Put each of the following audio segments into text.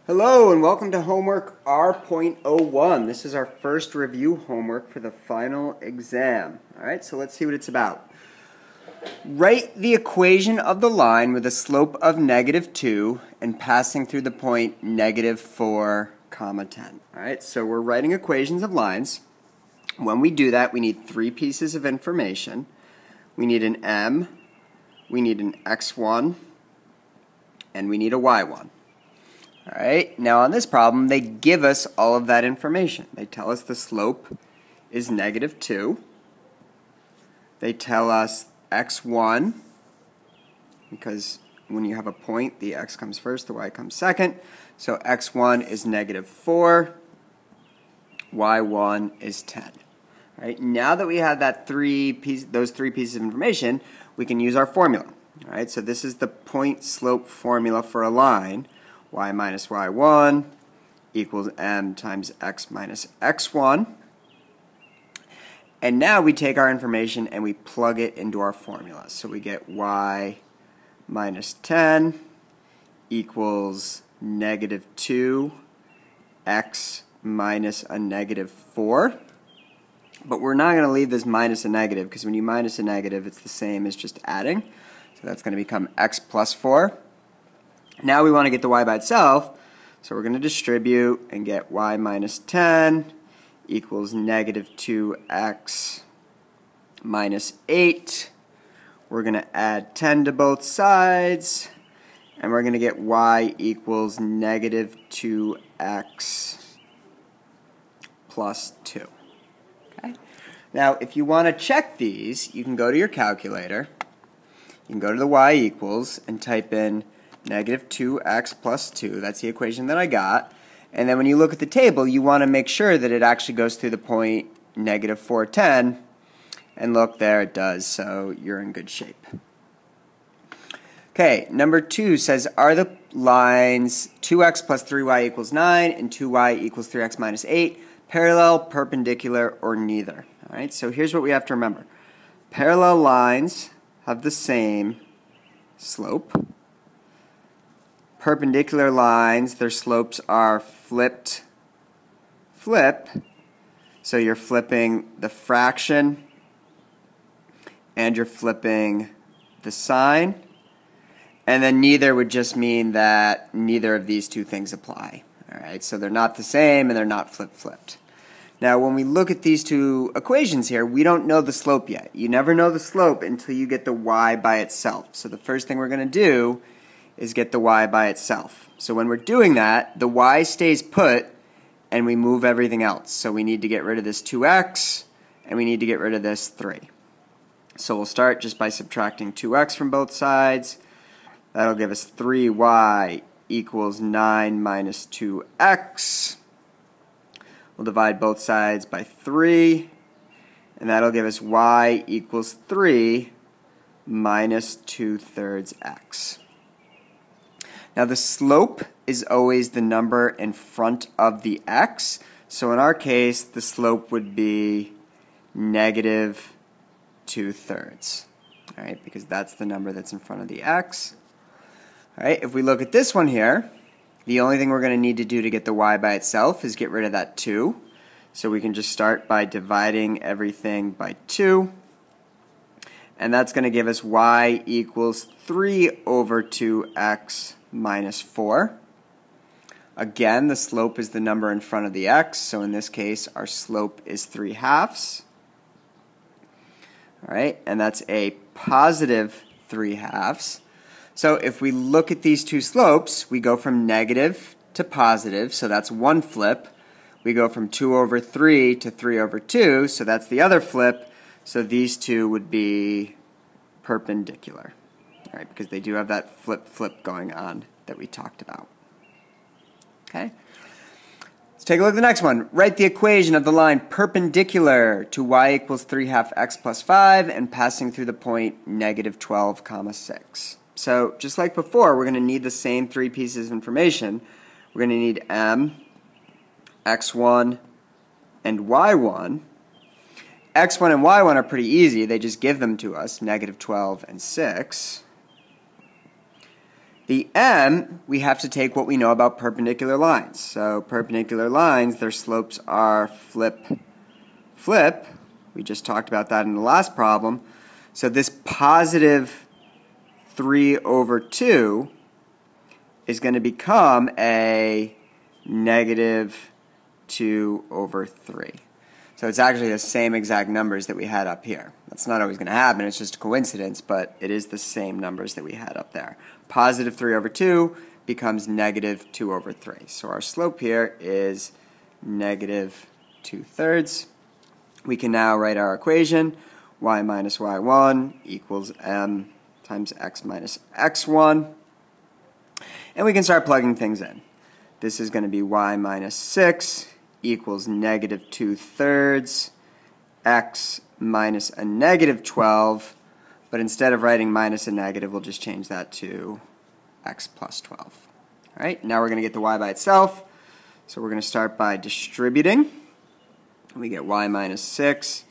Hello and welcome to homework R.01. This is our first review homework for the final exam. Alright, so let's see what it's about. Write the equation of the line with a slope of -2 and passing through the point -4, 10. Alright, so we're writing equations of lines. When we do that, we need three pieces of information. We need an m, we need an x1, and we need a y1. Alright, now on this problem, they give us all of that information. They tell us the slope is -2. They tell us x1, because when you have a point, the x comes first, the y comes second. So x1 is -4, y1 is 10. Alright, now that we have those three pieces of information, we can use our formula. Alright, so this is the point slope formula for a line. Y minus y1 equals m times x minus x1. And now we take our information and we plug it into our formula. So we get y minus 10 equals -2, x minus a -4. But we're not going to leave this minus a negative, because when you minus a negative, it's the same as just adding. So that's going to become x plus 4. Now we want to get the y by itself, so we're going to distribute and get y minus 10 equals -2x minus 8. We're going to add 10 to both sides, and we're going to get y equals -2x plus 2. Okay? Now, if you want to check these, you can go to your calculator. You can go to the y equals and type in -2x plus 2. That's the equation that I got. And then when you look at the table, you want to make sure that it actually goes through the point -4, 10. And look, there it does. So you're in good shape. Okay, number 2 says, are the lines 2x plus 3y equals 9 and 2y equals 3x minus 8 parallel, perpendicular, or neither? All right, so here's what we have to remember. Parallel lines have the same slope. Perpendicular lines, their slopes are flip. So you're flipping the fraction and you're flipping the sign. And then neither would just mean that neither of these two things apply. Alright, so they're not the same and they're not flipped. Now when we look at these two equations here, we don't know the slope yet. You never know the slope until you get the y by itself. So the first thing we're going to do is get the y by itself. So when we're doing that, the y stays put and we move everything else. So we need to get rid of this 2x and we need to get rid of this 3. So we'll start just by subtracting 2x from both sides. That'll give us 3y equals 9 minus 2x. We'll divide both sides by 3, and that'll give us y equals 3 minus 2/3 x. Now the slope is always the number in front of the x, so in our case the slope would be -2/3. Alright, because that's the number that's in front of the x. Alright, if we look at this one here, the only thing we're going to need to do to get the y by itself is get rid of that 2. So we can just start by dividing everything by 2. And that's going to give us y equals 3/2x minus 4. Again, the slope is the number in front of the x, so in this case our slope is 3/2. Alright, and that's a positive 3/2. So if we look at these two slopes, we go from negative to positive, so that's one flip. We go from 2/3 to 3/2, so that's the other flip. So these two would be perpendicular. Alright, because they do have that flip going on that we talked about. Okay? Let's take a look at the next one. Write the equation of the line perpendicular to y equals 3/2 x plus 5 and passing through the point -12, 6. So just like before, we're going to need the same three pieces of information. We're going to need m, x1, and y1. x1 and y1 are pretty easy. They just give them to us, -12 and 6. The m, we have to take what we know about perpendicular lines. So perpendicular lines, their slopes are flip, flip. We just talked about that in the last problem. So this positive 3 over 2 is going to become a negative 2 over 3. So it's actually the same exact numbers that we had up here. That's not always going to happen, it's just a coincidence, but it is the same numbers that we had up there. Positive 3 over 2 becomes negative 2 over 3. So our slope here is negative 2/3. We can now write our equation, y minus y1 equals m times x minus x1. And we can start plugging things in. This is going to be y minus 6 equals negative 2/3 x minus a negative 12, but instead of writing minus a negative, we'll just change that to x plus 12. All right, now we're going to get the y by itself. So we're going to start by distributing. We get y minus 6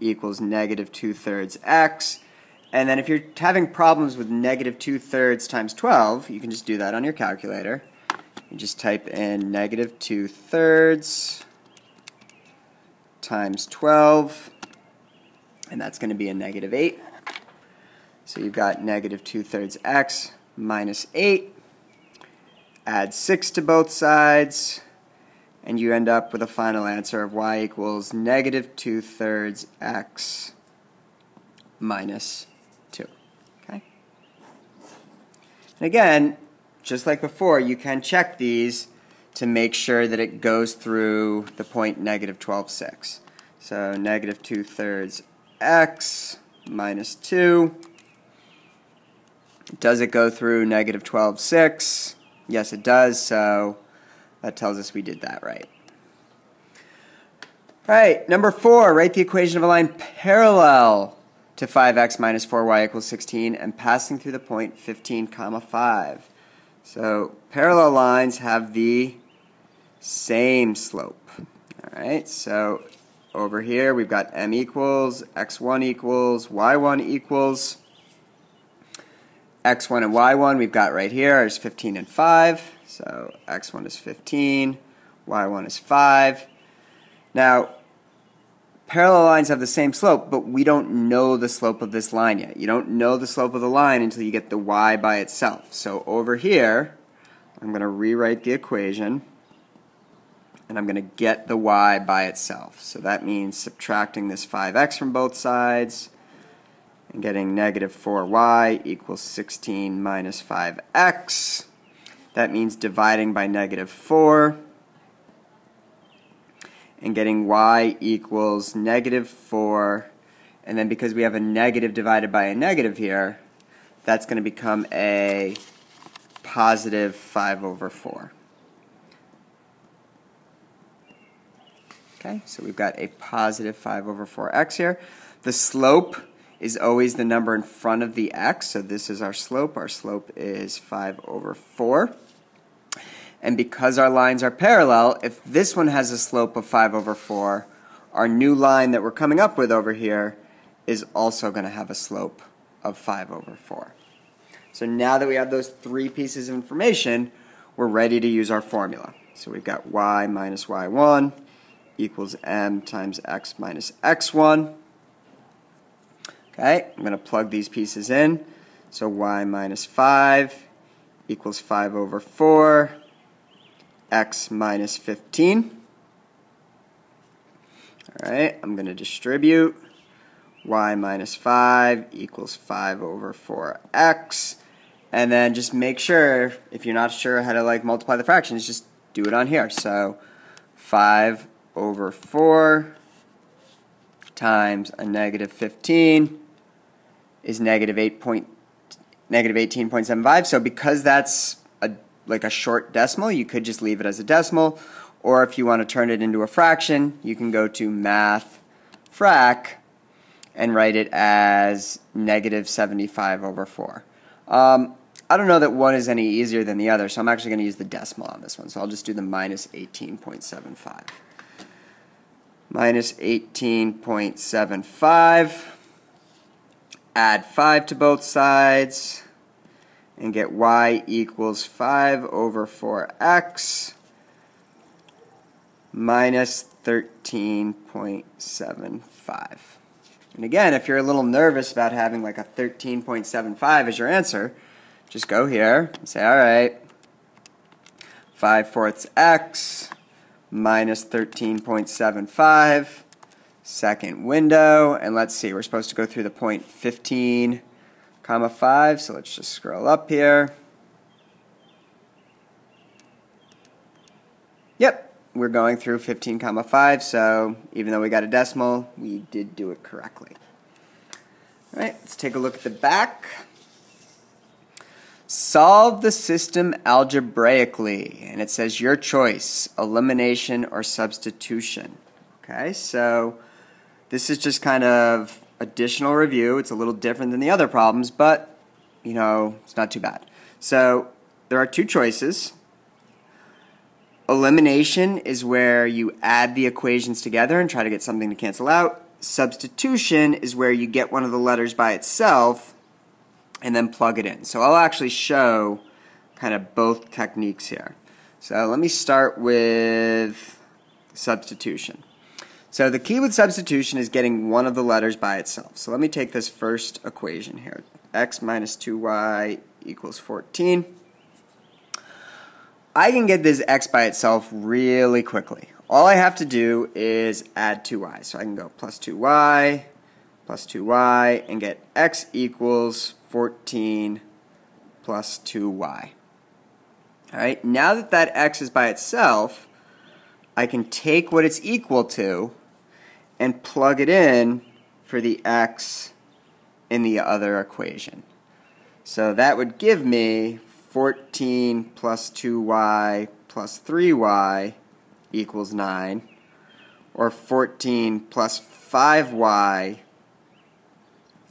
equals negative 2/3 x. And then if you're having problems with negative 2/3 times 12, you can just do that on your calculator. You just type in negative 2/3 times 12, and that's going to be a negative 8. So you've got negative 2/3 x minus 8. Add 6 to both sides, and you end up with a final answer of y equals negative 2/3 x minus 2. Okay? And again, just like before, you can check these to make sure that it goes through the point negative 12/6. So negative 2/3 x minus 2. Does it go through negative 12/6? Yes, it does, so that tells us we did that right. All right, number 4, write the equation of a line parallel to 5x minus 4y equals 16 and passing through the point 15, 5. So parallel lines have the same slope. All right, so over here we've got m equals, x1 equals, y1 equals. x1 and y1 we've got right here is 15 and 5. So x1 is 15, y1 is 5. Now, parallel lines have the same slope, but we don't know the slope of this line yet. You don't know the slope of the line until you get the y by itself. So over here, I'm going to rewrite the equation, and I'm going to get the y by itself. So that means subtracting this 5x from both sides and getting negative 4y equals 16 minus 5x. That means dividing by negative 4 and getting y equals negative 4. And then because we have a negative divided by a negative here, that's going to become a positive 5 over 4. Okay, so we've got a positive 5 over 4x here. The slope is always the number in front of the x, so this is our slope. Our slope is 5 over 4. And because our lines are parallel, if this one has a slope of 5 over 4, our new line that we're coming up with over here is also going to have a slope of 5 over 4. So now that we have those 3 pieces of information, we're ready to use our formula. So we've got y minus y1 equals m times x minus x1. Okay, I'm going to plug these pieces in. So y minus 5 equals 5 over 4, x minus 15. All right, I'm going to distribute. Y minus 5 equals 5 over 4x. And then just make sure, if you're not sure how to multiply the fractions, just do it on here. So 5 over 4 times a negative 15 is negative 18.75. So because that's a short decimal, you could just leave it as a decimal. Or if you want to turn it into a fraction, you can go to math frac and write it as negative 75 over 4. I don't know that one is any easier than the other, so I'm actually going to use the decimal on this one. So I'll just do the minus 18.75. Minus 18.75. Add 5 to both sides. and get y equals 5 over 4x minus 13.75. And again, if you're a little nervous about having like a 13.75 as your answer, just go here and say, all right, 5/4 x minus 13.75, second window, and let's see, we're supposed to go through the point 15, comma 5, so let's just scroll up here. Yep, we're going through 15, comma 5, so even though we got a decimal, we did do it correctly. All right, let's take a look at the back. Solve the system algebraically, and it says your choice, elimination or substitution. Okay, so this is just kind of additional review. It's a little different than the other problems, but, you know, it's not too bad. So there are two choices. Elimination is where you add the equations together and try to get something to cancel out. Substitution is where you get one of the letters by itself and then plug it in. So I'll actually show kind of both techniques here. So let me start with substitution. So the key with substitution is getting one of the letters by itself. So let me take this first equation here. X minus 2y equals 14. I can get this x by itself really quickly. All I have to do is add 2y. So I can go plus 2y, and get x equals 14 plus 2y. All right, now that that x is by itself, I can take what it's equal to and plug it in for the x in the other equation. So that would give me 14 plus 2y plus 3y equals 9, or 14 plus 5y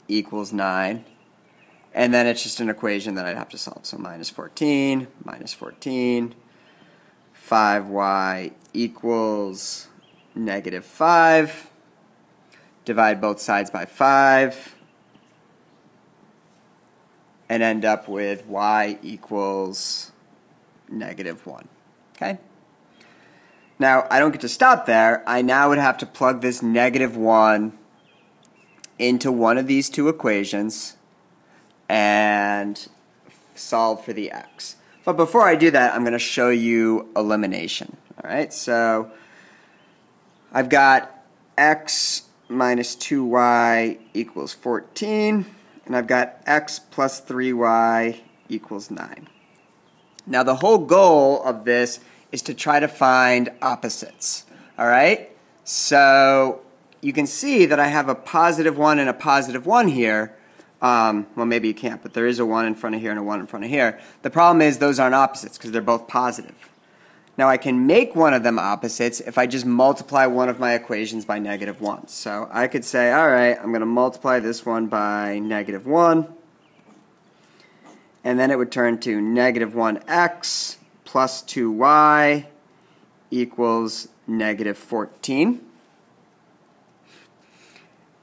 equals 9, and then it's just an equation that I'd have to solve. So minus 14, 5y equals negative 5, divide both sides by 5, and end up with y equals negative 1. Okay? Now, I don't get to stop there. I now would have to plug this negative 1 into one of these two equations and solve for the x. But before I do that, I'm going to show you elimination. All right, so I've got x minus 2y equals 14, and I've got x plus 3y equals 9. Now, the whole goal of this is to try to find opposites. All right, so you can see that I have a positive 1 and a positive 1 here. Well, maybe you can't, but there is a 1 in front of here and a 1 in front of here. The problem is those aren't opposites because they're both positive. Now, I can make one of them opposites if I just multiply one of my equations by negative 1. So I could say, all right, I'm going to multiply this one by negative 1, and then it would turn to negative 1x plus 2y equals negative 14.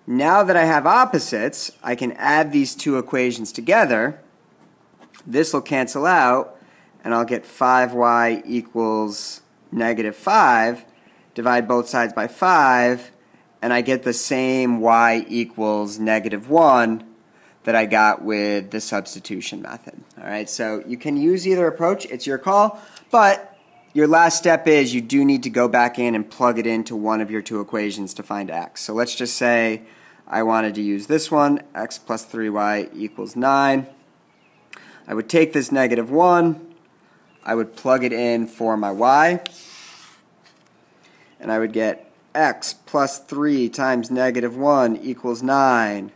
Now that I have opposites, I can add these two equations together. This will cancel out, and I'll get 5y equals negative 5. Divide both sides by 5, and I get the same y equals negative 1 that I got with the substitution method. All right, so you can use either approach. It's your call, but your last step is you do need to go back in and plug it into one of your two equations to find x. So let's just say I wanted to use this one, x plus 3y equals 9. I would take this negative 1, I would plug it in for my y, and I would get x plus 3 times negative 1 equals 9,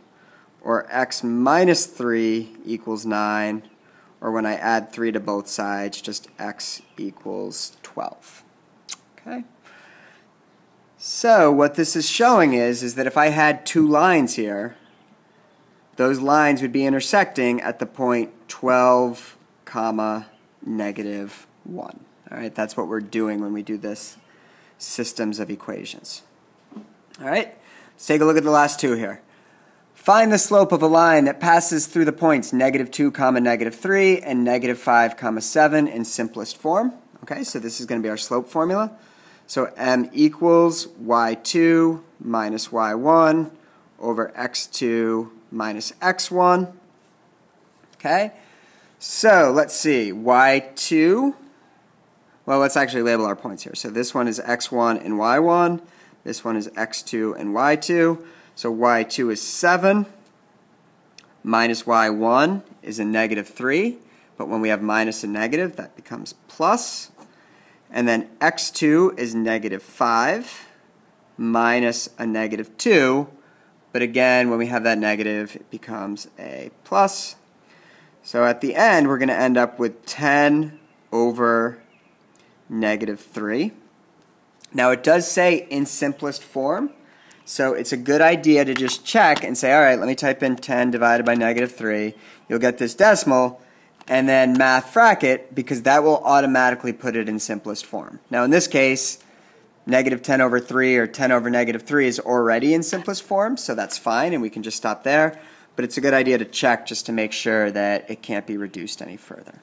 or x minus 3 equals 9, or when I add 3 to both sides, just x equals 12. Okay? So what this is showing is that if I had two lines here, those lines would be intersecting at the point 12, comma, negative 1. All right, that's what we're doing when we do this systems of equations. All right, let's take a look at the last two here. Find the slope of a line that passes through the points -2, -3, and -5, 7 in simplest form. Okay, so this is going to be our slope formula. So m equals y2 minus y1 over x2 minus x1. Okay, so let's see, y2, well, let's actually label our points here. So this one is x1 and y1, this one is x2 and y2. So y2 is 7, minus y1 is a -3, but when we have minus and negative, that becomes plus. And then x2 is -5, minus a -2, but again, when we have that negative, it becomes a plus. So at the end, we're going to end up with 10 over -3. Now it does say in simplest form, so it's a good idea to just check and say, all right, let me type in 10 divided by -3. You'll get this decimal, and then math frac it, because that will automatically put it in simplest form. Now in this case, -10 over 3 or 10 over -3 is already in simplest form, so that's fine, and we can just stop there. But it's a good idea to check just to make sure that it can't be reduced any further.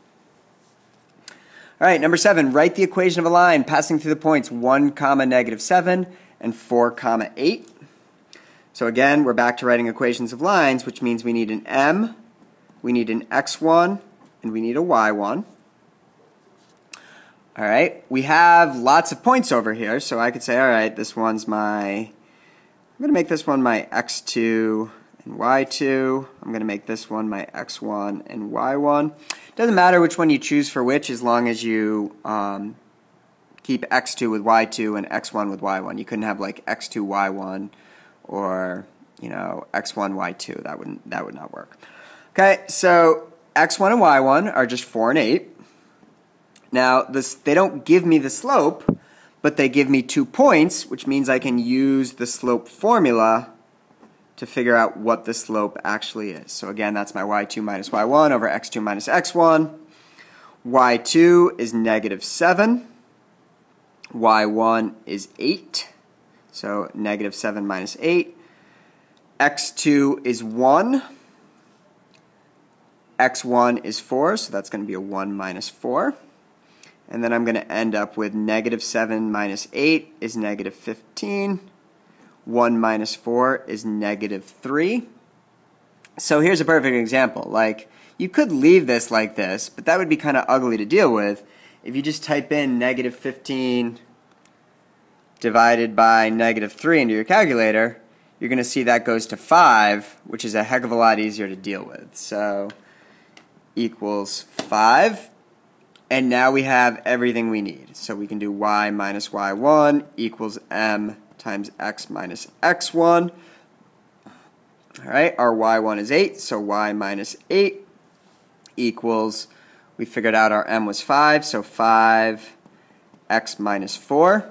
All right, number 7, write the equation of a line passing through the points 1, -7 and 4, 8. So again, we're back to writing equations of lines, which means we need an m, we need an x1, and we need a y1. All right, we have lots of points over here, so I could say, all right, this one's I'm going to make this one my x2 and y2. I'm going to make this one my x1 and y1. Doesn't matter which one you choose for which, as long as you keep x2 with y2 and x1 with y1. You couldn't have like x2 y1 or x1 y2. That would not work. Okay, so x1 and y1 are just 4 and 8. Now they don't give me the slope, but they give me 2 points, which means I can use the slope formula to figure out what the slope actually is. So again, that's my y2 minus y1 over x2 minus x1. y2 is -7. y1 is 8. So -7 minus 8. x2 is 1. x1 is 4, so that's going to be a 1 minus 4. And then I'm going to end up with -7 minus 8 is -15. 1 minus 4 is -3. So here's a perfect example. Like, you could leave this like this, but that would be kind of ugly to deal with. If you just type in -15 divided by -3 into your calculator, you're going to see that goes to 5, which is a heck of a lot easier to deal with. So equals 5. And now we have everything we need. So we can do y minus y1 equals m times x minus x1. All right, our y1 is 8, so y minus 8 equals, we figured out our m was 5, so 5x minus 4.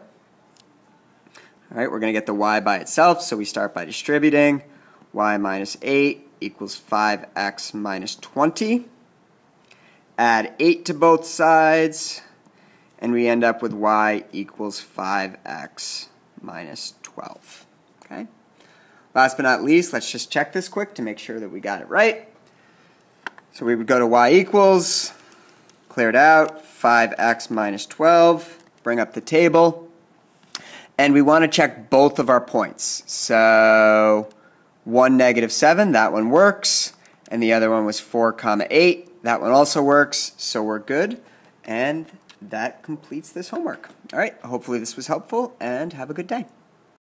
All right, we're going to get the y by itself, so we start by distributing. Y minus 8 equals 5x minus 20. Add 8 to both sides, and we end up with y equals 5x minus 12. Okay. Last but not least, let's just check this quick to make sure that we got it right. So we would go to y equals, clear it out, 5x minus 12, bring up the table, and we want to check both of our points. So 1, -7, that one works, and the other one was 4, 8. That one also works, so we're good, and that completes this homework. All right, hopefully this was helpful, and have a good day.